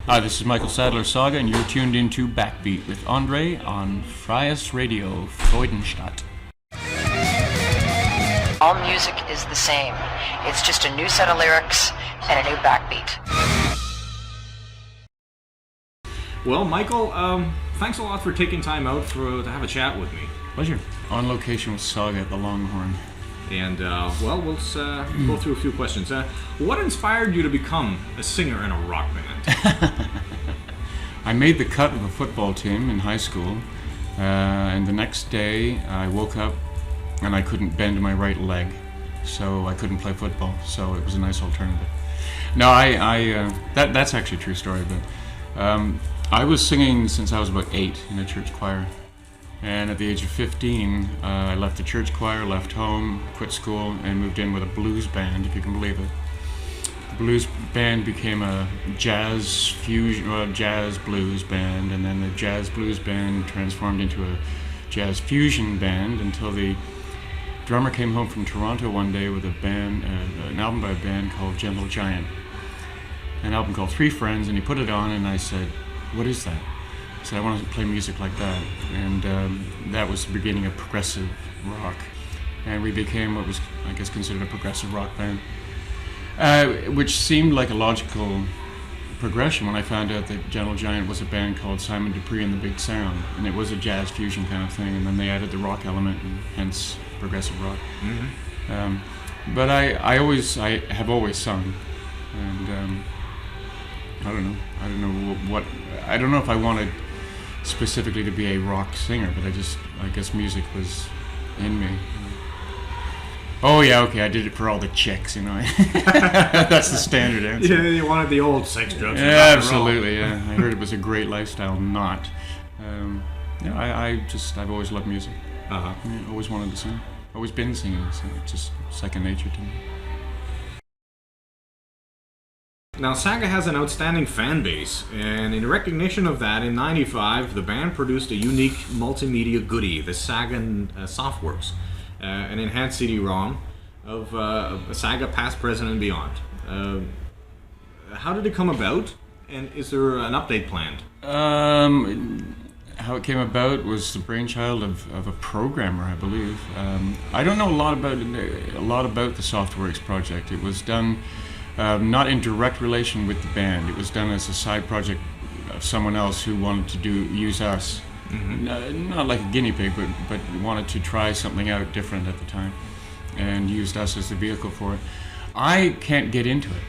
Hi, this is Michael Sadler, Saga, and you're tuned into Backbeat with Andre on Freies Radio, Freudenstadt. All music is the same. It's just a new set of lyrics and a new backbeat. Well, Michael, thanks a lot for taking time out to have a chat with me. Pleasure. On location with Saga at the Longhorn. And, we'll go through a few questions. What inspired you to become a singer in a rock band? I made the cut of a football team in high school, and the next day I woke up and I couldn't bend my right leg, so I couldn't play football, so it was a nice alternative. No, that's actually a true story, but I was singing since I was about 8 in a church choir. And at the age of 15, I left the church choir, left home, quit school, and moved in with a blues band, if you can believe it. The blues band became a jazz blues band, and then the jazz blues band transformed into a jazz fusion band until the drummer came home from Toronto one day with an album by a band called Gentle Giant, an album called Three Friends, and he put it on, and I said, "What is that?" I said, I wanted to play music like that, and that was the beginning of progressive rock. And we became what was, I guess, considered a progressive rock band, which seemed like a logical progression when I found out that Gentle Giant was a band called Simon Dupree and the Big Sound, and it was a jazz fusion kind of thing, and then they added the rock element, and hence progressive rock. Mm-hmm. But I have always sung, and I don't know if I wanted specifically to be a rock singer, but I guess music was in me. Oh yeah, okay, I did it for all the chicks, you know. That's the standard answer. Yeah, you wanted the old sex, drugs, and yeah, absolutely, yeah. I heard it was a great lifestyle, not. I've always loved music. Yeah, always wanted to sing. Always been singing, so it's just second nature to me. Now, Saga has an outstanding fan base, and in recognition of that, in '95, the band produced a unique multimedia goodie, the Saggin Softworks, an enhanced CD-ROM of Saga past, present, and beyond. How did it come about, and is there an update planned? How it came about was the brainchild of a programmer, I believe. I don't know a lot about the Softworks project. It was done not in direct relation with the band. It was done as a side project of someone else who wanted to use us. Mm-hmm. Not like a guinea pig, but wanted to try something out different at the time, and used us as the vehicle for it. I can't get into it.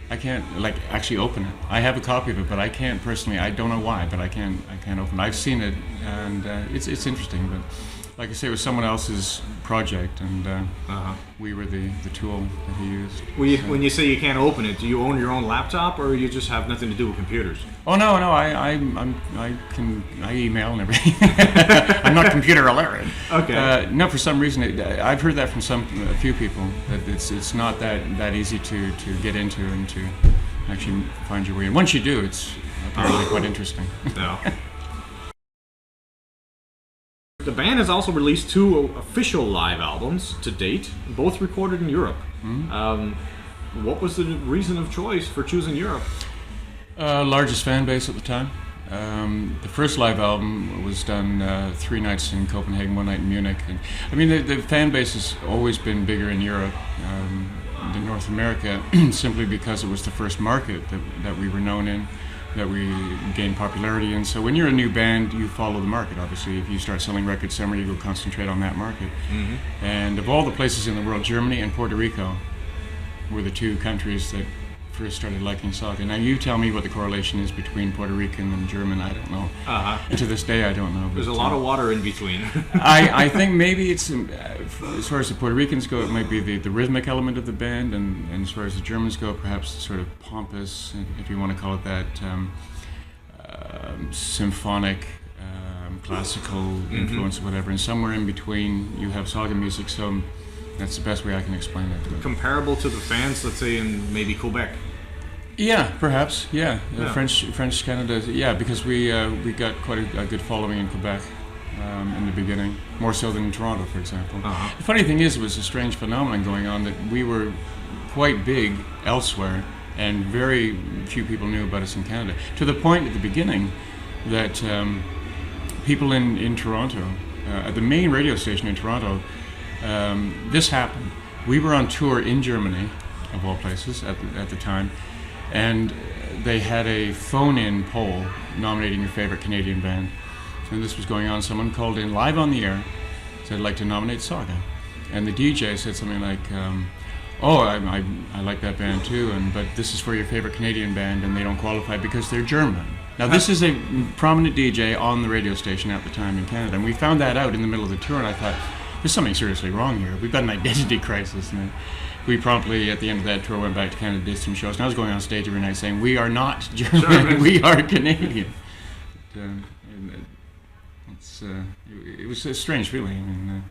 I can't actually open it. I have a copy of it, but I can't personally. I don't know why, but I can't open it. I've seen it, and it's interesting, but like I say, it was someone else's project, and we were the tool that he used. When you say you can't open it, do you own your own laptop, or you just have nothing to do with computers? Oh no, I email and everything. I'm not computer illiterate. Okay. No, for some reason, I've heard that from a few people that it's not that easy to get into and to actually find your way in. Once you do, it's apparently quite interesting. No. The band has also released 2 official live albums to date, both recorded in Europe. Mm-hmm. What was the reason of choice for choosing Europe? Largest fan base at the time. The first live album was done 3 nights in Copenhagen, 1 night in Munich. And, I mean, the fan base has always been bigger in Europe than North America, simply because it was the first market that we were known in, that we gained popularity in. So when you're a new band, you follow the market, obviously. If you start selling records somewhere, you go concentrate on that market. Mm-hmm. And of all the places in the world, Germany and Puerto Rico were the 2 countries that first started liking Saga. Now you tell me what the correlation is between Puerto Rican and German, I don't know. And to this day I don't know. There's a lot of water in between. I think maybe it's, as far as the Puerto Ricans go, it might be the rhythmic element of the band, and as far as the Germans go, perhaps sort of pompous, if you want to call it that, symphonic, classical influence, or whatever, and somewhere in between you have Saga music, so that's the best way I can explain it. Comparable to the fans, let's say, in maybe Quebec? Yeah, perhaps, yeah. French Canada, yeah, because we got quite a good following in Quebec in the beginning, more so than in Toronto, for example. The funny thing is, it was a strange phenomenon going on that we were quite big elsewhere, and very few people knew about us in Canada. To the point at the beginning that people in Toronto, at the main radio station in Toronto, this happened. We were on tour in Germany, of all places, at the time, and they had a phone-in poll nominating your favorite Canadian band. And this was going on. Someone called in live on the air, said, I'd like to nominate Saga. And the DJ said something like, oh, I like that band too, but this is for your favorite Canadian band, and they don't qualify because they're German. Now, this is a prominent DJ on the radio station at the time in Canada, and we found that out in the middle of the tour, and I thought, there's something seriously wrong here. We've got an identity crisis. And we promptly, at the end of that tour, went back to Canada, did some shows, and I was going on stage every night saying, we are not German, we are Canadian. It was a strange feeling. I mean,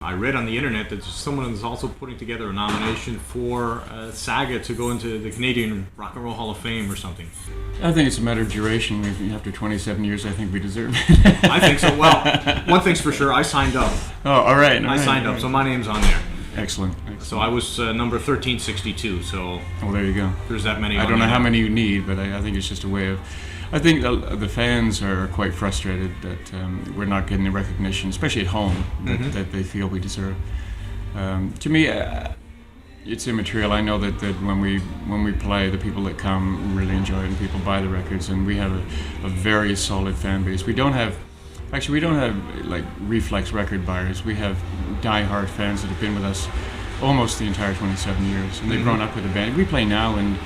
I read on the internet that someone is also putting together a nomination for Saga to go into the Canadian Rock and Roll Hall of Fame or something. I think it's a matter of duration. After 27 years, I think we deserve it. I think so. Well, one thing's for sure, I signed up. Oh, all right. I signed up, so my name's on there. Excellent. So I was number 1362, so... Well, there you go. There's that many. I don't know how many you need, but I think it's just a way of... I think the fans are quite frustrated that we're not getting the recognition, especially at home, that they feel we deserve. To me, it's immaterial. I know that when we play, the people that come really enjoy it, and people buy the records, and we have a very solid fan base. We don't have like reflex record buyers. We have die-hard fans that have been with us almost the entire 27 years, and they've grown up with the band. We play now, and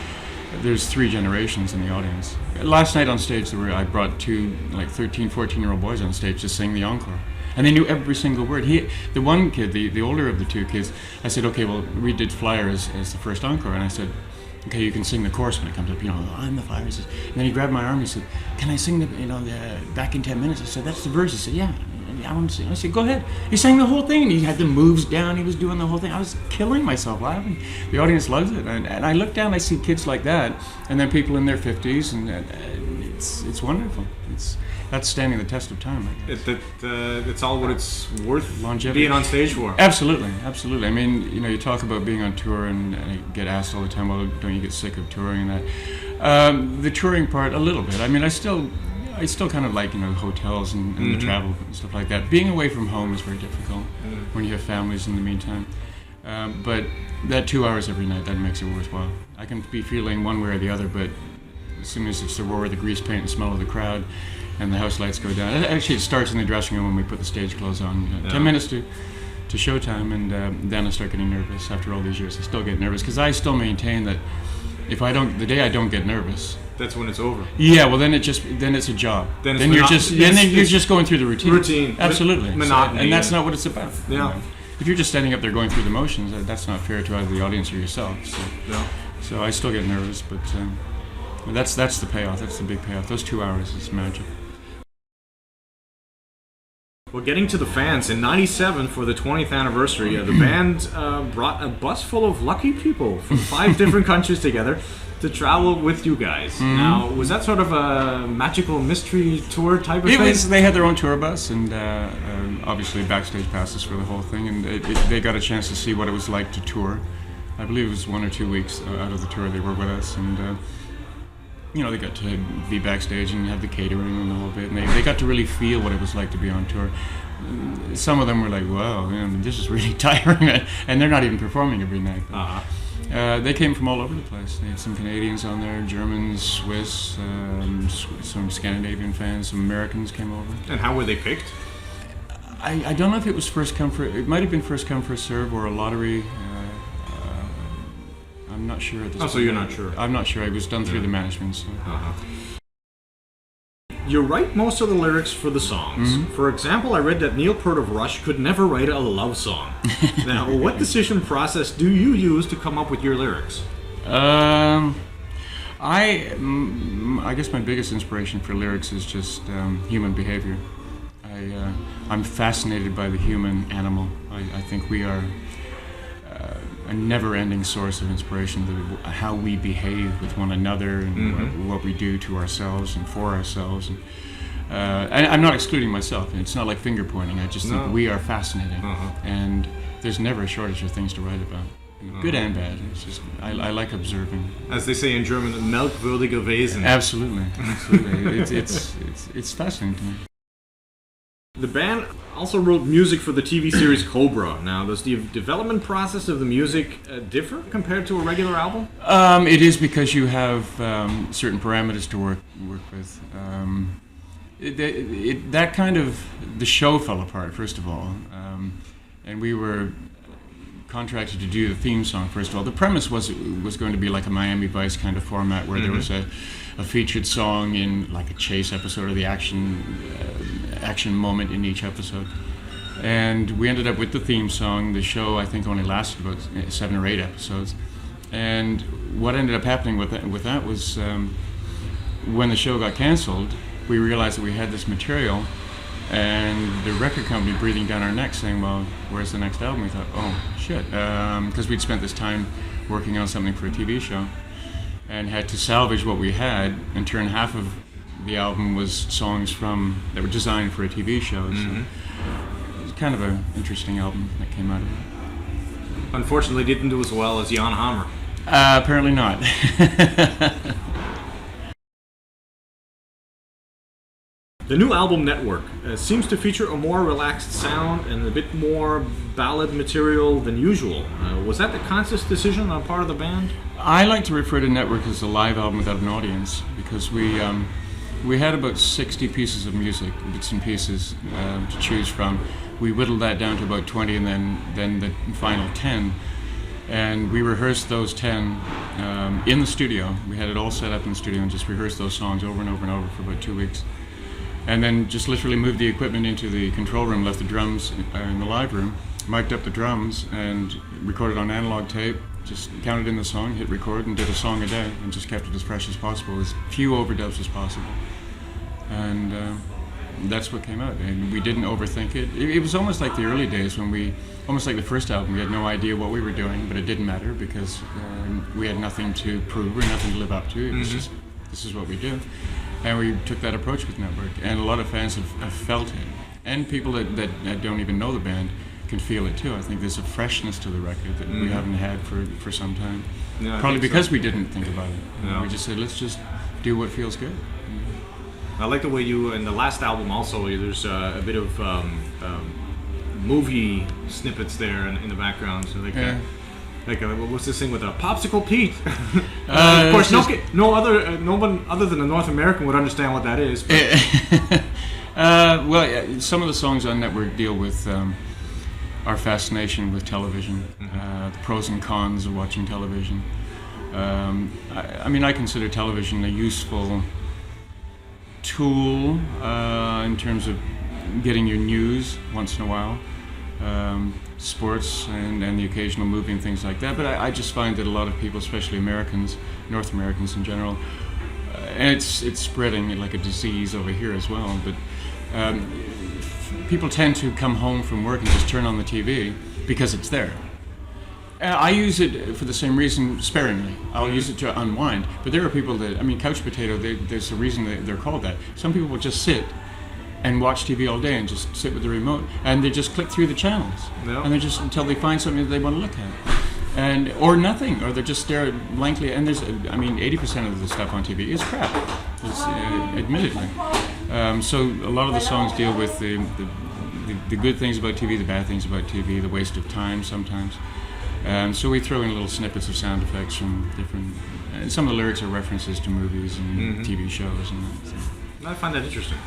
there's 3 generations in the audience. Last night on stage, I brought 2 like 13, 14-year-old boys on stage to sing the encore. And they knew every single word. The one kid, the older of the 2 kids, I said, okay, well, we did Flyer as the first encore. And I said, okay, you can sing the chorus when it comes up, I'm the Flyer. And then he grabbed my arm, he said, can I sing the Back in 10 Minutes? I said, that's the verse. He said, yeah, I want to sing. I said, go ahead. He sang the whole thing, and he had the moves down, he was doing the whole thing. I was killing myself laughing. The audience loves it. And I look down, I see kids like that, and then people in their 50s, and it's wonderful. That's standing the test of time, I guess. It's all what it's worth longevity. Being on stage for. Absolutely. I mean, you talk about being on tour, and I get asked all the time, well, don't you get sick of touring and that? The touring part, a little bit. I mean, I still kind of like, hotels and the travel and stuff like that. Being away from home is very difficult when you have families in the meantime. But that 2 hours every night, that makes it worthwhile. I can be feeling one way or the other, but as soon as it's the roar of the grease paint and smell of the crowd and the house lights go down. Actually, it starts in the dressing room when we put the stage clothes on. 10 minutes to showtime, and then I start getting nervous. After all these years, I still get nervous because I still maintain that the day I don't get nervous, that's when it's over. Yeah, well, then it's a job. Then you're just going through the routine. Routine, absolutely. Monotony, and that's not what it's about. Yeah. If you're just standing up there going through the motions, that's not fair to either the audience or yourself. So I still get nervous, but that's the payoff. That's the big payoff. Those 2 hours is magic. Well, getting to the fans, in '97 for the 20th anniversary, the band brought a bus full of lucky people from 5 different countries together to travel with you guys. Now, was that sort of a magical mystery tour type of thing? They had their own tour bus, and obviously backstage passes for the whole thing, and they got a chance to see what it was like to tour. I believe it was 1 or 2 weeks out of the tour they were with us, and they got to be backstage and have the catering and the whole bit, and they got to really feel what it was like to be on tour. Some of them were like, wow, man, this is really tiring, and they're not even performing every night. They came from all over the place. They had some Canadians on there, Germans, Swiss, some Scandinavian fans, some Americans came over. And how were they picked? I don't know if it was it might have been first come, first serve, or a lottery. I'm not sure at this point. So you're not sure? I'm not sure. It was done through the management. So. You write most of the lyrics for the songs. For example, I read that Neil Peart of Rush could never write a love song. Now, what decision process do you use to come up with your lyrics? I guess my biggest inspiration for lyrics is just human behavior. I'm fascinated by the human animal. I think we are a never-ending source of inspiration, how we behave with one another and what we do to ourselves and for ourselves. And I'm not excluding myself. It's not like finger pointing. I just think we are fascinating, and there's never a shortage of things to write about. good and bad. It's just I like observing. As they say in German, merkwürdige Wesen. Absolutely. It's fascinating to me. The band also wrote music for the TV series Cobra. Now, does the development process of the music differ compared to a regular album? It is, because you have certain parameters to work with. That kind of, the show fell apart, first of all, and we were contracted to do the theme song. First of all, the premise was going to be like a Miami Vice kind of format, where there was a featured song in like a chase episode, or the action moment in each episode. And we ended up with the theme song. The show, I think, only lasted about 7 or 8 episodes. And what ended up happening with that was, when the show got canceled, we realized that we had this material, and the record company breathing down our necks saying, well, where's the next album? We thought, oh, shit, because we'd spent this time working on something for a TV show and had to salvage what we had and turn half of the album was songs that were designed for a TV show. So it was kind of an interesting album that came out of it. Unfortunately, didn't do as well as Jan Hammer. Apparently not. The new album, Network, seems to feature a more relaxed sound and a bit more ballad material than usual. Was that the conscious decision on part of the band? I like to refer to Network as a live album without an audience, because we had about 60 pieces of music, bits and pieces, to choose from. We whittled that down to about 20, and then the final 10. And we rehearsed those 10 in the studio. We had it all set up in the studio and just rehearsed those songs over and over and over for about 2 weeks. And then just literally moved the equipment into the control room, left the drums in the live room, mic'd up the drums, and recorded on analog tape, just counted in the song, hit record, and did a song a day, and just kept it as fresh as possible, as few overdubs as possible. And that's what came out. And we didn't overthink it. It was almost like the early days when almost like the first album, we had no idea what we were doing, but it didn't matter, because we had nothing to prove or nothing to live up to. It was just, this is what we do. And we took that approach with Network, and a lot of fans have felt it. And people that don't even know the band can feel it too. I think there's a freshness to the record that we haven't had for some time. Yeah, probably because we didn't think about it. No. We just said, let's just do what feels good. I like the way you, in the last album also, there's a bit of movie snippets there in the background. So what's this thing with a Popsicle Pete? Of course, no one other than a North American would understand what that is. Well, some of the songs on Network deal with our fascination with television, the pros and cons of watching television. I consider television a useful tool in terms of getting your news once in a while. Sports and the occasional movie and things like that, but I just find that a lot of people, especially Americans, North Americans in general, and it's spreading like a disease over here as well, but people tend to come home from work and just turn on the TV because it's there. I use it for the same reason, sparingly. I'll use it to unwind, but there are people that, couch potato, there's a reason they're called that. Some people will just sit and watch TV all day and just sit with the remote, and they just click through the channels, and they just until they find something that they want to look at, or nothing, or they just stare blankly. And there's, 80% of the stuff on TV is crap, admittedly. So a lot of the songs deal with the good things about TV, the bad things about TV, the waste of time sometimes. So we throw in little snippets of sound effects from different. Some of the lyrics are references to movies and TV shows, and that. So. I find that interesting.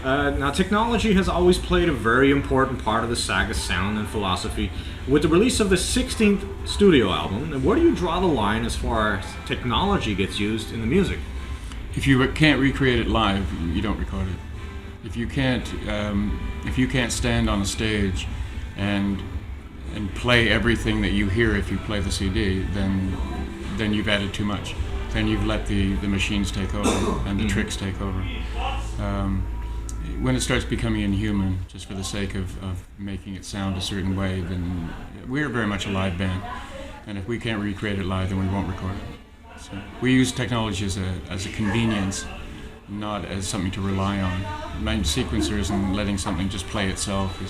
Now, technology has always played a very important part of the Saga sound and philosophy. With the release of the 16th studio album, where do you draw the line as far as technology gets used in the music? If you can't recreate it live, you don't record it. If you can't stand on a stage and play everything that you hear if you play the CD, then you've added too much. Then you've let the machines take over and the tricks take over. When it starts becoming inhuman, just for the sake of making it sound a certain way, then we're very much a live band. And if we can't recreate it live, then we won't record it. So we use technology as a convenience, not as something to rely on. Sequencers and letting something just play itself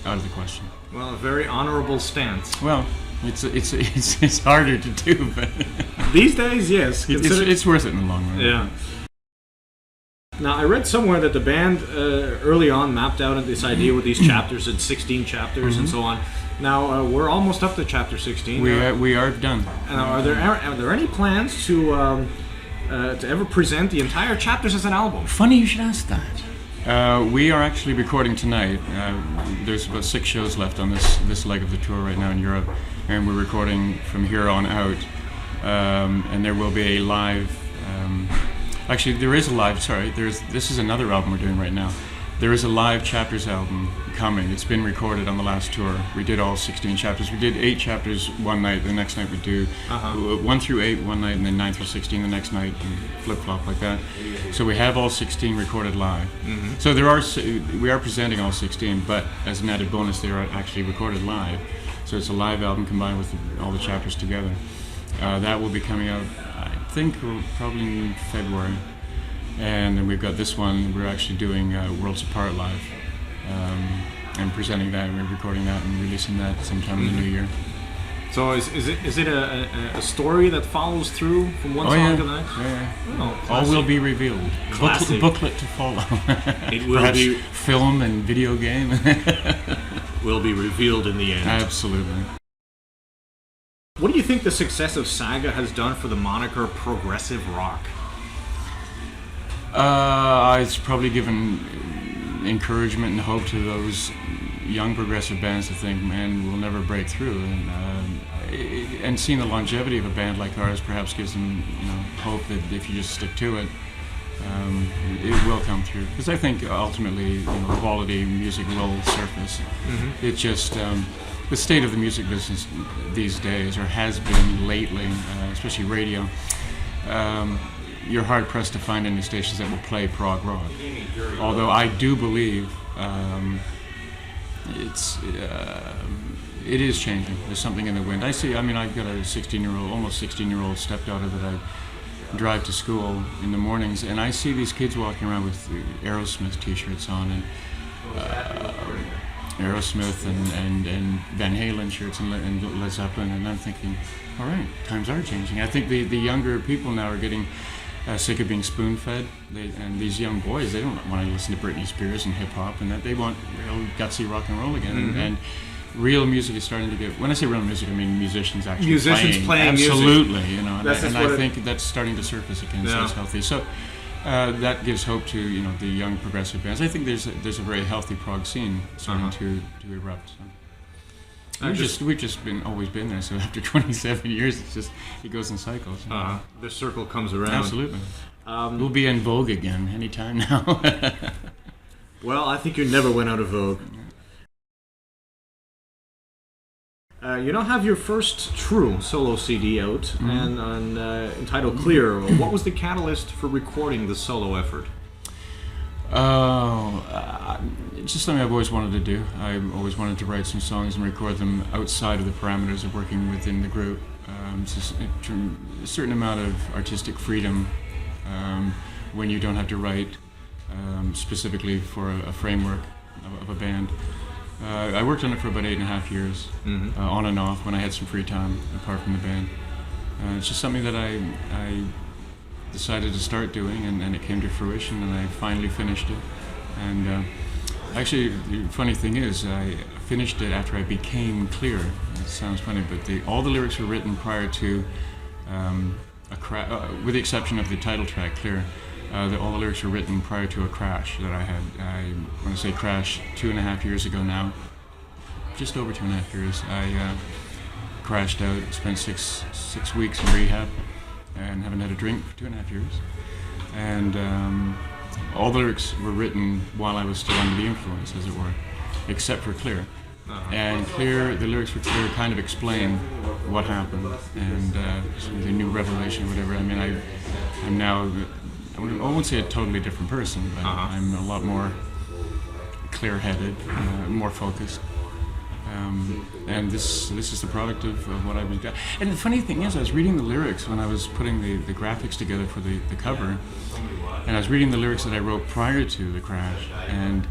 out of the question. Well, a very honorable stance. Well, it's harder to do, but These days, yes. it's worth it in the long run. Yeah. Now, I read somewhere that the band early on mapped out this idea with these chapters and 16 chapters and so on. Now, we're almost up to chapter 16. We are done. Now, are there any plans to ever present the entire chapters as an album? Funny you should ask that. We are actually recording tonight. There's about 6 shows left on this leg of the tour right now in Europe, and we're recording from here on out. And there will be a live. Actually, there is a live. Sorry, this is another album we're doing right now. There is a live chapters album coming. It's been recorded on the last tour. We did all 16 chapters. We did 8 chapters one night. The next night we do 1 through 8 one night, and then 9 through 16 the next night, and flip-flop like that. So we have all 16 recorded live. So we are presenting all 16, but as an added bonus, they are actually recorded live. So it's a live album combined with all the chapters together. That will be coming out, I think, probably in February. And then we've got this one. We're actually doing Worlds Apart live, and presenting that. And we're recording that and releasing that sometime in the new year. So is it a story that follows through from one song to the next? Yeah. Oh, all will be revealed. Booklet to follow. It will Perhaps be film and video game. will be revealed in the end. Absolutely. What do you think the success of Saga has done for the moniker progressive rock? It's probably given encouragement and hope to those young progressive bands to think, man, we'll never break through. And seeing the longevity of a band like ours perhaps gives them, hope that if you just stick to it, it will come through. Because I think ultimately, quality music will surface. It just the state of the music business these days, or has been lately, especially radio. You're hard pressed to find any stations that will play prog rock. Although I do believe it is changing. There's something in the wind. I've got a almost 16-year-old stepdaughter that I drive to school in the mornings, and I see these kids walking around with Aerosmith t-shirts on, and Aerosmith and Van Halen shirts and Led Zeppelin, and I'm thinking, all right, times are changing. I think the younger people now are getting sick of being spoon-fed, and these young boys, they don't want to listen to Britney Spears and hip-hop, and that they want real gutsy rock and roll again. And real music is starting to get, when I say real music, I mean musicians actually playing absolutely, music. And I think that's starting to surface again, so it's healthy. So that gives hope to the young progressive bands. I think there's a very healthy prog scene starting to erupt. So. We've just always been there. So after 27 years, it goes in cycles. The circle comes around. Absolutely. We'll be in vogue again anytime now. Well, I think you never went out of vogue. You now have your first true solo CD out, and entitled Clear. What was the catalyst for recording the solo effort? It's just something I've always wanted to do. I always wanted to write some songs and record them outside of the parameters of working within the group. It's just a certain amount of artistic freedom when you don't have to write specifically for a framework of a band. I worked on it for about 8.5 years, on and off, when I had some free time apart from the band. It's just something that I decided to start doing, and it came to fruition, and I finally finished it. And actually, the funny thing is, I finished it after I became clear. It sounds funny, but all the lyrics were written prior to with the exception of the title track, Clear. All the lyrics were written prior to a crash that I had. When I say crash, 2.5 years ago now, just over 2.5 years, I crashed out, spent six weeks in rehab, and haven't had a drink for 2.5 years. And all the lyrics were written while I was still under the influence, as it were, except for Clear. And Clear, the lyrics for Clear kind of explain what happened, and the new revelation, whatever. I mean, I'm now, I won't say a totally different person, but I'm a lot more clear-headed, more focused. And this is the product of what I was doing. And the funny thing is, I was reading the lyrics when I was putting the graphics together for the cover, and I was reading the lyrics that I wrote prior to the crash, and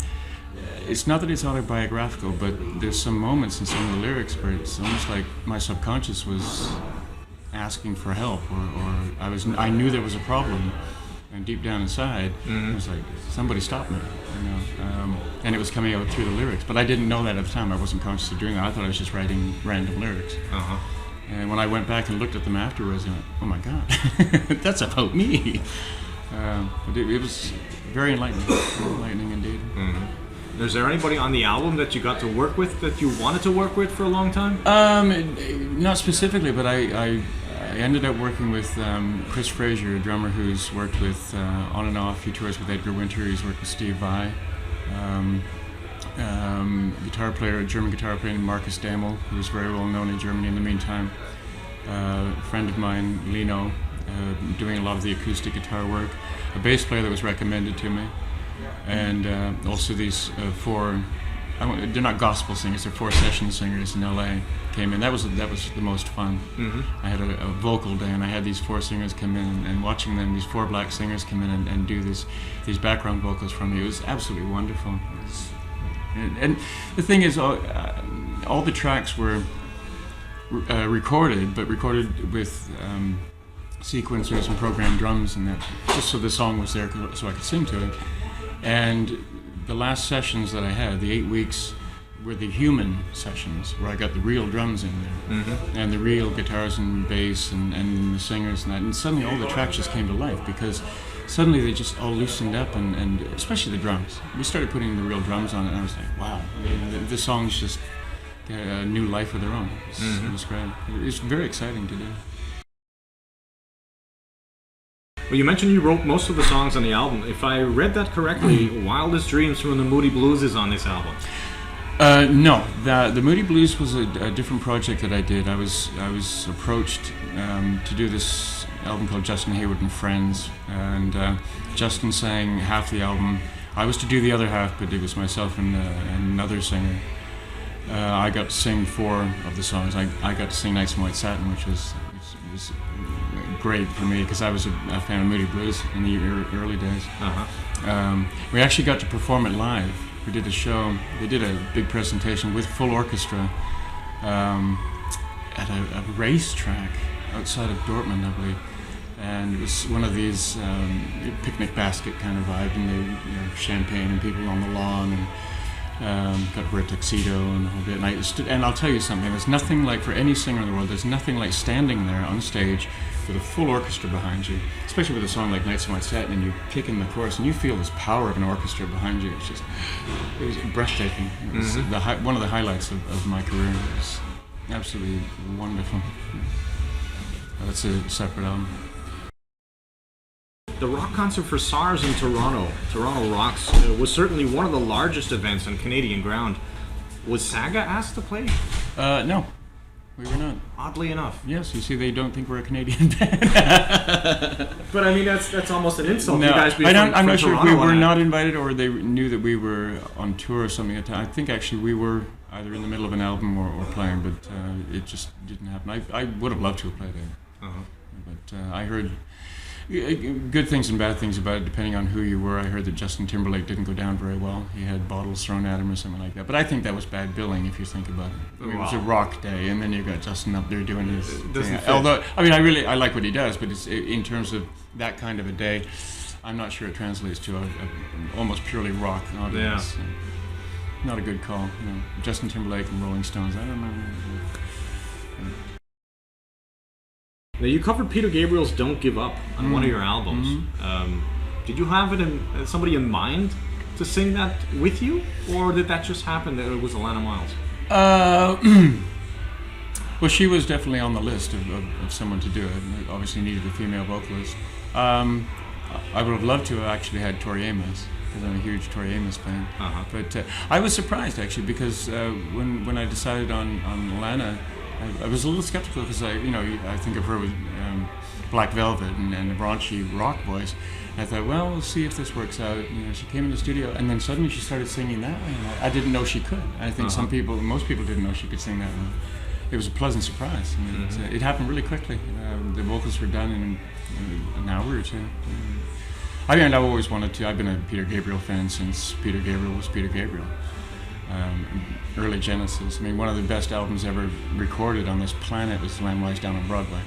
it's not that it's autobiographical, but there's some moments in some of the lyrics where it's almost like my subconscious was asking for help, or I knew there was a problem, and deep down inside, it was like, somebody stop me, you know. And it was coming out through the lyrics, but I didn't know that at the time. I wasn't conscious of doing that. I thought I was just writing random lyrics. And when I went back and looked at them afterwards, I went, oh my God, that's about me. But it was very enlightening indeed. Is there anybody on the album that you got to work with that you wanted to work with for a long time? Not specifically, but I ended up working with Chris Frazier, a drummer who's worked with on and off. He tours with Edgar Winter. He's worked with Steve Vai. Guitar player, German guitar player named Marcus Damel, who was very well known in Germany in the meantime. A friend of mine, Lino, doing a lot of the acoustic guitar work. A bass player that was recommended to me. And also these four, they're not gospel singers, they're 4 session singers in LA came in. That was the most fun. I had a vocal day, and I had these 4 singers come in, and watching them, these 4 black singers come in and do these background vocals for me. It was absolutely wonderful. And the thing is, all the tracks were recorded, but recorded with sequencers and programmed drums and that, just so the song was there so I could sing to it. And the last sessions that I had, the 8 weeks, were the human sessions, where I got the real drums in there, and the real guitars and bass and the singers and that. And suddenly all the tracks just came to life, because suddenly they just all loosened up, and especially the drums. We started putting the real drums on it, and I was like, wow, the songs just get a new life of their own. It was great. It was very exciting to do. Well, you mentioned you wrote most of the songs on the album. If I read that correctly, Wildest Dreams from the Moody Blues is on this album. No, the Moody Blues was a different project that I did. I was approached to do this album called Justin Hayward and Friends, and Justin sang half the album. I was to do the other half, but it was myself and another singer. I got to sing 4 of the songs. I got to sing Nights in White Satin, which was great for me, because I was a fan of Moody Blues in the early days. We actually got to perform it live. We did a show. They did a big presentation with full orchestra at a racetrack outside of Dortmund, I believe. And it was one of these picnic basket kind of vibe, and they, champagne and people on the lawn, and got to wear a tuxedo and the whole bit. And I'll tell you something. There's nothing like, for any singer in the world, there's nothing like standing there on stage with a full orchestra behind you, especially with a song like Nights in White Satin, and you kick in the chorus, and you feel this power of an orchestra behind you. It was breathtaking. It was one of the highlights of my career. It was absolutely wonderful. That's a separate album. The rock concert for SARS in Toronto Rocks, was certainly one of the largest events on Canadian ground. Was Saga asked to play? No, we were not. Oddly enough. Yes, you see, they don't think we're a Canadian band. But I mean, that's almost an insult. No, you guys be I'm not sure if we were not it. invited, or they knew that we were on tour or something at the time. I think actually we were either in the middle of an album or playing, but it just didn't happen. I would have loved to have played it. But I heard good things and bad things about it, depending on who you were. I heard that Justin Timberlake didn't go down very well. He had bottles thrown at him or something like that. But I think that was bad billing, if you think about it. I mean, it was a rock day, and then you've got Justin up there doing his thing. Although, I mean, I like what he does, but it's, in terms of that kind of a day, I'm not sure it translates to a almost purely rock audience. Yeah. Not a good call. Justin Timberlake and Rolling Stones, I don't know. Now, you covered Peter Gabriel's "Don't Give Up" on one of your albums. Did you have somebody in mind to sing that with you, or did that just happen that it was Alana Miles? Well, she was definitely on the list of someone to do it. And obviously needed a female vocalist. I would have loved to have actually had Tori Amos, because I'm a huge Tori Amos fan. But I was surprised, actually, because when I decided on Alana, I was a little skeptical, because I think of her with Black Velvet and a raunchy rock voice. And I thought, well, we'll see if this works out. She came in the studio, and then suddenly she started singing that way. And I didn't know she could. I think most people didn't know she could sing that way. It was a pleasant surprise. I mean, it happened really quickly. The vocals were done in an hour or two. I mean, I've always wanted to. I've been a Peter Gabriel fan since Peter Gabriel was Peter Gabriel. Early Genesis. I mean, one of the best albums ever recorded on this planet is Lamb Lies Down on Broadway.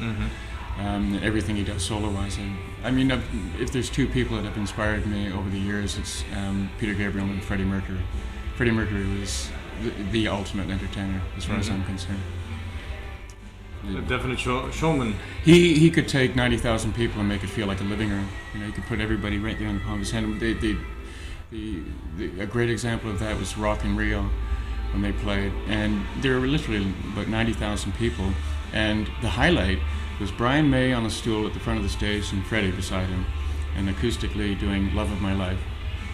Everything he does solo-wise. I mean, if there's two people that have inspired me over the years, it's Peter Gabriel and Freddie Mercury. Freddie Mercury was the ultimate entertainer, as far as I'm concerned. A definite showman. He could take 90,000 people and make it feel like a living room. You know, he could put everybody right there in the palm of his hand. A great example of that was Rock in Rio when they played, and there were literally about 90,000 people, and the highlight was Brian May on a stool at the front of the stage and Freddie beside him, and acoustically doing Love of My Life.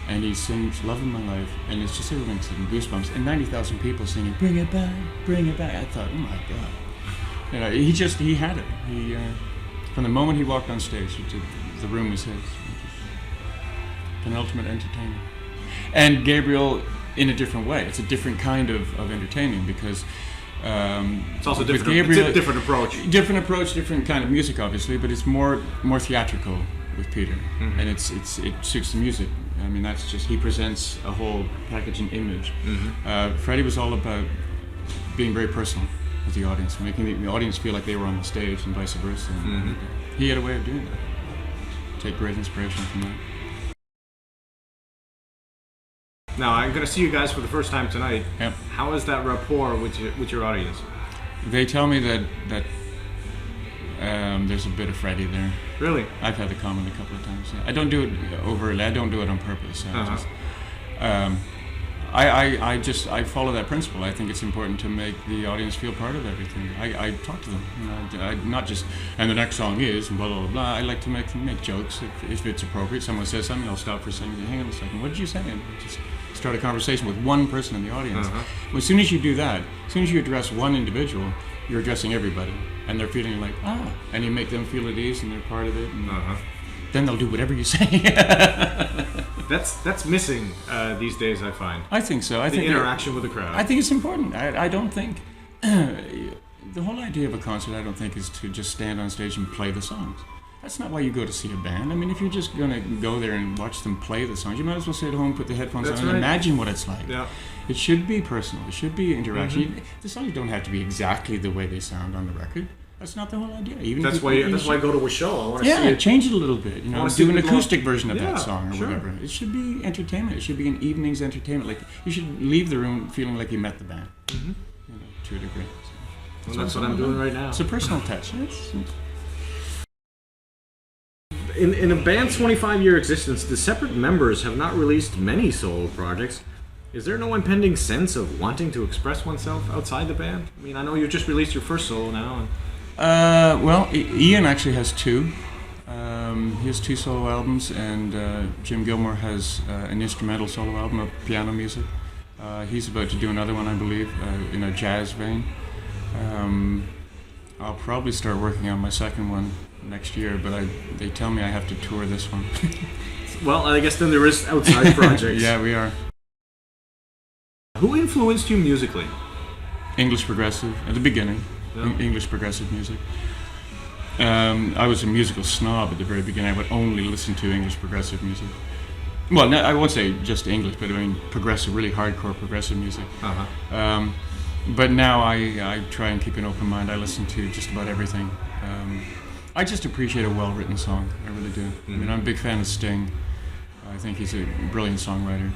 And he sings Love of My Life, and it's just everyone's getting goosebumps, and 90,000 people singing, Bring it back, bring it back. I thought, oh my God. You know, he had it. From the moment he walked on stage, the room was his. An ultimate entertainer. And Gabriel, in a different way. It's a different kind of entertaining, because it's also different. Gabriel, it's a different approach. Different approach, different kind of music, obviously, but it's more theatrical with Peter, and it suits the music. I mean, that's just, he presents a whole package and image. Freddie was all about being very personal with the audience, making the audience feel like they were on the stage, and vice versa. He had a way of doing that. Take great inspiration from that. Now, I'm going to see you guys for the first time tonight. Yep. How is that rapport with your audience? They tell me that there's a bit of Freddie there. Really? I've had the comment a couple of times. Yeah. I don't do it overtly. I don't do it on purpose. I follow that principle. I think it's important to make the audience feel part of everything. I talk to them. You know, I not just, and the next song is, and blah, blah, blah. I like to make jokes if it's appropriate. Someone says something, I'll stop for a second. Hang on a second. What did you say? And just start a conversation with one person in the audience. Well, as soon as you do that, as soon as you address one individual, you're addressing everybody. And they're feeling like, and you make them feel at ease and they're part of it. And then they'll do whatever you say. That's missing these days, I find. I think so. I think interaction with the crowd. I think it's important. I don't think the whole idea of a concert, I don't think, is to just stand on stage and play the songs. That's not why you go to see a band. I mean, if you're just going to go there and watch them play the songs, you might as well sit at home, put the headphones on, and imagine what it's like. Yeah. It should be personal. It should be interaction. The songs don't have to be exactly the way they sound on the record. That's not the whole idea. Even that's why I go to a show. I want to see it. Change it a little bit. You know, do an acoustic version of that song or whatever. It should be entertainment. It should be an evening's entertainment. Like, you should leave the room feeling like you met the band. You know, to a degree. So that's what I'm doing right now. It's a personal touch. In a band's 25-year existence, the separate members have not released many solo projects. Is there no impending sense of wanting to express oneself outside the band? I mean, I know you just released your first solo now. Well, Ian actually has two. He has two solo albums, and Jim Gilmore has an instrumental solo album of piano music. He's about to do another one, I believe, in a jazz vein. I'll probably start working on my second one next year, but they tell me I have to tour this one. Well, I guess then there is outside projects. Yeah, we are. Who influenced you musically? English progressive, at the beginning. English progressive music. I was a musical snob at the very beginning. I would only listen to English progressive music. Well, no, I won't say just English, but I mean progressive, really hardcore progressive music. But now I try and keep an open mind. I listen to just about everything. I just appreciate a well-written song. I really do. I mean, I'm a big fan of Sting. I think he's a brilliant songwriter.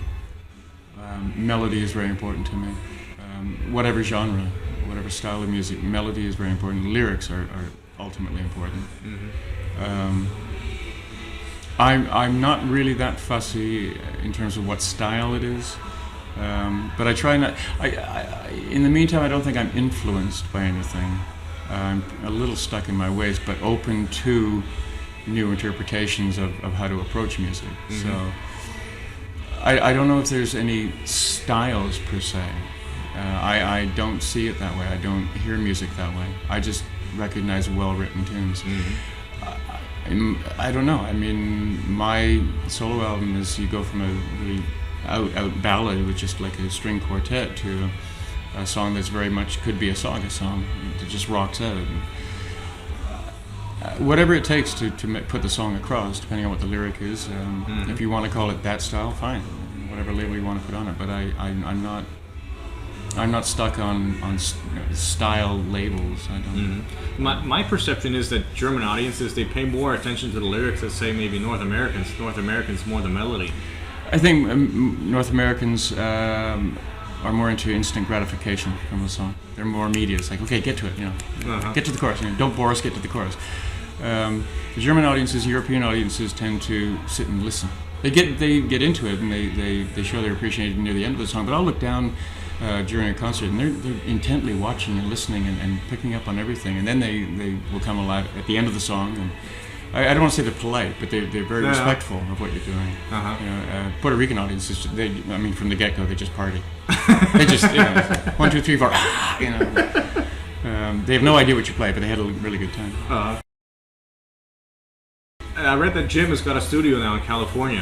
Melody is very important to me. Whatever genre, whatever style of music, melody is very important. Lyrics are ultimately important. I'm not really that fussy in terms of what style it is, but I try not. In the meantime, I don't think I'm influenced by anything. I'm a little stuck in my ways, but open to new interpretations of how to approach music. So I don't know if there's any styles per se. I don't see it that way. I don't hear music that way. I just recognize well-written tunes. I don't know. I mean, my solo album is, you go from a really out ballad with just like a string quartet to a song that's very much could be a Saga song that just rocks out. whatever it takes to put the song across, depending on what the lyric is. If you want to call it that style, fine. Whatever label you want to put on it. But I'm not stuck on style labels. I don't. My perception is that German audiences, they pay more attention to the lyrics than, say, maybe North Americans. North Americans more the melody. I think North Americans are more into instant gratification from the song. They're more immediate. It's like, okay, get to it. Get to the chorus. Don't bore us. Get to the chorus. The German audiences, European audiences, tend to sit and listen. They get into it and they show their appreciation near the end of the song. But I'll look down during a concert, and they're intently watching and listening and picking up on everything, and then they will come alive at the end of the song. And I don't want to say they're polite, but they're very respectful of what you're doing. Puerto Rican audiences, from the get-go, they just party. They just 1, 2, 3, 4. They have no idea what you play, but they had a really good time. I read that Jim has got a studio now in California.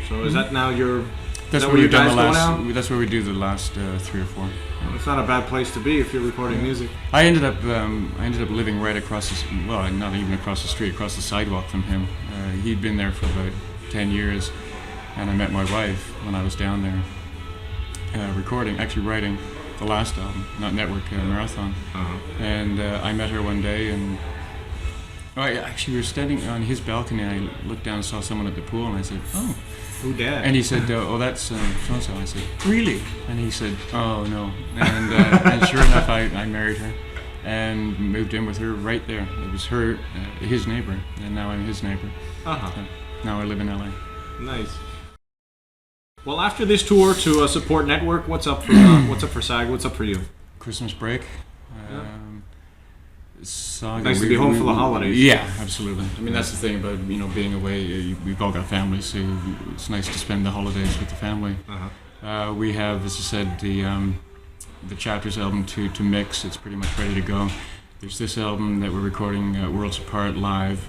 So is that now your? That's where we've done the last. That's where we do the last 3 or 4. Well, it's not a bad place to be if you're recording music. I ended up living right across not even across the street, across the sidewalk from him. He'd been there for about 10 years, and I met my wife when I was down there writing the last album, not Network Marathon. And I met her one day, and we were standing on his balcony. And I looked down and saw someone at the pool, and I said, "Oh." Who dat? And he said, "Oh, that's so-and-so." I said, "Really?" And he said, "Oh, no." And sure enough, I married her and moved in with her right there. It was his neighbor, and now I'm his neighbor. So now I live in LA. Nice. Well, after this tour to support Network, what's up for Saga? What's up for you? Christmas break. Saga. Nice to be home for the holidays. Yeah, absolutely. That's the thing about being away. We've all got families, so it's nice to spend the holidays with the family. We have, as I said, the Chapters album to mix. It's pretty much ready to go. There's this album that we're recording, Worlds Apart live.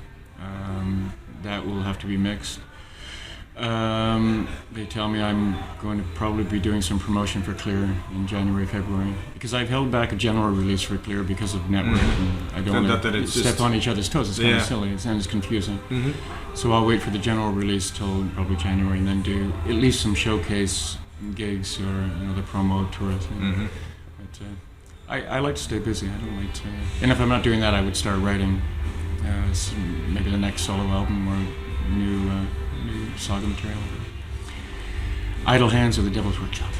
That will have to be mixed. They tell me I'm going to probably be doing some promotion for Clear in January, February, because I've held back a general release for Clear because of Network, and I don't want to step on each other's toes. It's kind of silly, it sounds confusing. So I'll wait for the general release till probably January, and then do at least some showcase gigs or the promo tour thing. But I like to stay busy. I don't like to, and if I'm not doing that, I would start writing maybe the next solo album or new Saga material. Idle hands are the devil's workshop.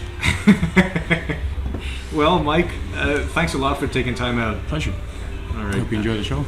Well, Mike, thanks a lot for taking time out. Pleasure. All right. Hope you enjoy the show.